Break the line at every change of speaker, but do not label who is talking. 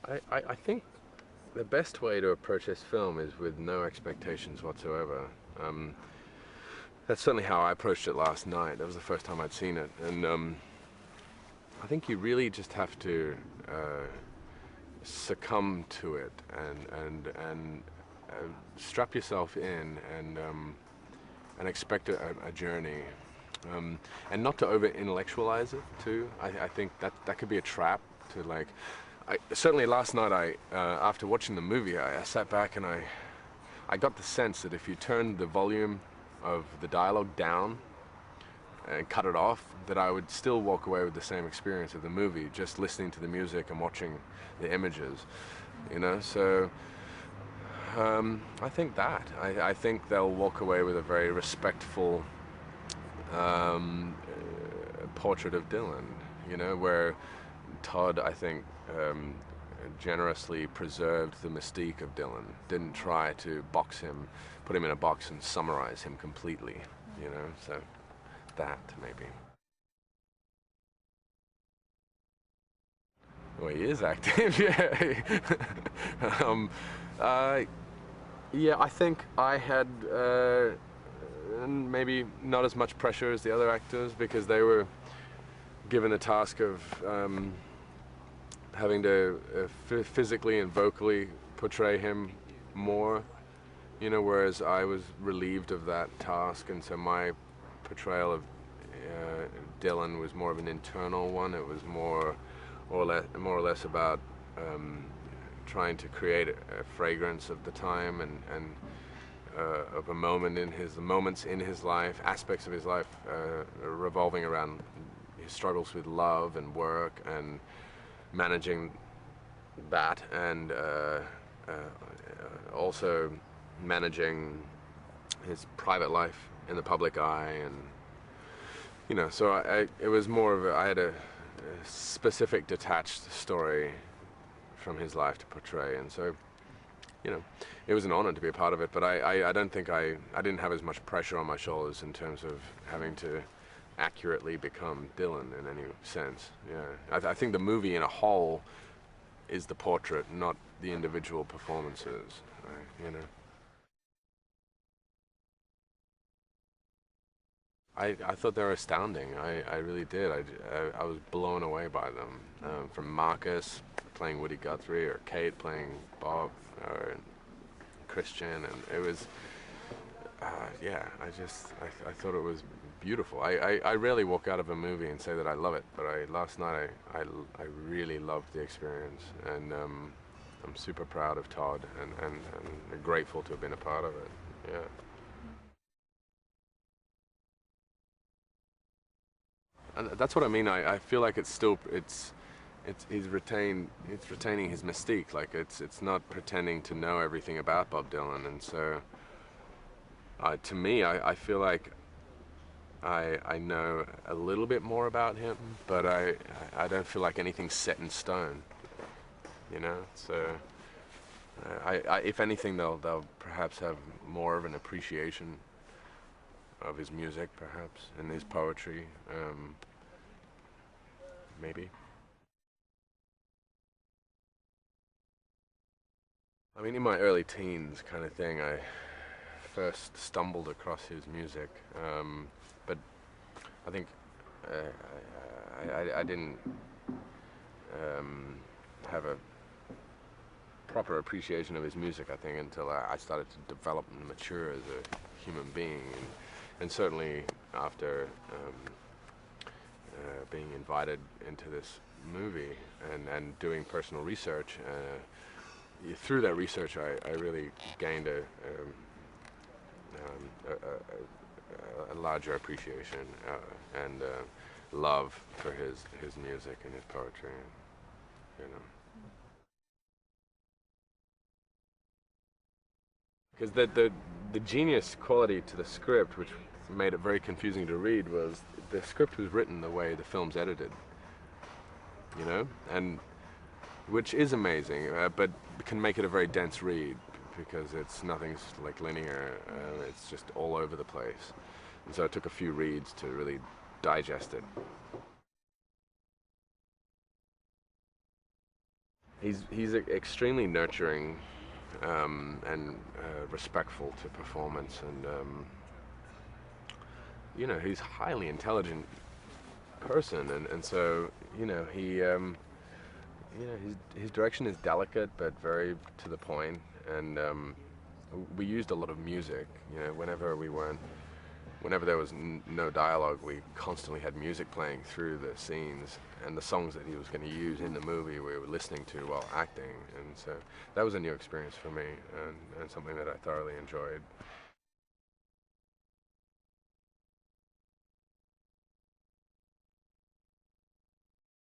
I think the best way to approach this film is with no expectations whatsoever. That's certainly how I approached it last night. That was the first time I'd seen it, and I think you really just have to succumb to it and strap yourself in and expect a journey, and not to over intellectualize it too. I think that could be a trap to like. Certainly last night, after watching the movie, I sat back and I got the sense that if you turned the volume of the dialogue down and cut it off, that I would still walk away with the same experience of the movie, just listening to the music and watching the images, you know. So I think I think they'll walk away with a very respectful portrait of Dylan, you know, where Todd, I think, generously preserved the mystique of Dylan, didn't try to box him, put him in a box and summarize him completely, you know, so that maybe. Well, he is active, yeah. Yeah, I think I had maybe not as much pressure as the other actors because they were given the task of having to physically and vocally portray him more, you know, whereas I was relieved of that task, and so my portrayal of Dylan was more of an internal one. It was more or less about trying to create a fragrance of the time and of a moment in his moments in his life, aspects of his life revolving around his struggles with love and work and managing that, and also managing his private life in the public eye, and you know, so it was more of I had a specific detached story from his life to portray, and so, you know, it was an honor to be a part of it, but I don't think I didn't have as much pressure on my shoulders in terms of having to accurately become Dylan in any sense. Yeah, I think the movie in a whole is the portrait, not the individual performances, right? You know. I thought they were astounding. I really did. I was blown away by them. From Marcus playing Woody Guthrie, or Kate playing Bob, or Christian, and it was, yeah, I thought it was beautiful. I rarely walk out of a movie and say that I love it, but last night I really loved the experience, and I'm super proud of Todd and grateful to have been a part of it. Yeah. And that's what I mean. I feel like it's still he's retaining his mystique. Like it's not pretending to know everything about Bob Dylan, and so to me, I feel like I know a little bit more about him, but I don't feel like anything's set in stone. You know, so if anything, they'll perhaps have more of an appreciation of his music, perhaps, and his poetry, maybe. I mean, in my early teens kind of thing, I first stumbled across his music, but I think I didn't have a proper appreciation of his music, I think, until I started to develop and mature as a human being, and certainly after being invited into this movie and doing personal research. Through that research, I really gained a larger appreciation and love for his music and his poetry, you know. Because the genius quality to the script, which made it very confusing to read, was the script was written the way the film's edited, you know, and which is amazing, but can make it a very dense read because nothing's like linear, it's just all over the place, and so it took a few reads to really digest it. he's extremely nurturing and respectful to performance, and he's a highly intelligent person, and so his direction is delicate but very to the point, and we used a lot of music. Whenever there was no dialogue, we constantly had music playing through the scenes, and the songs that he was going to use in the movie we were listening to while acting, and so that was a new experience for me, and something that I thoroughly enjoyed.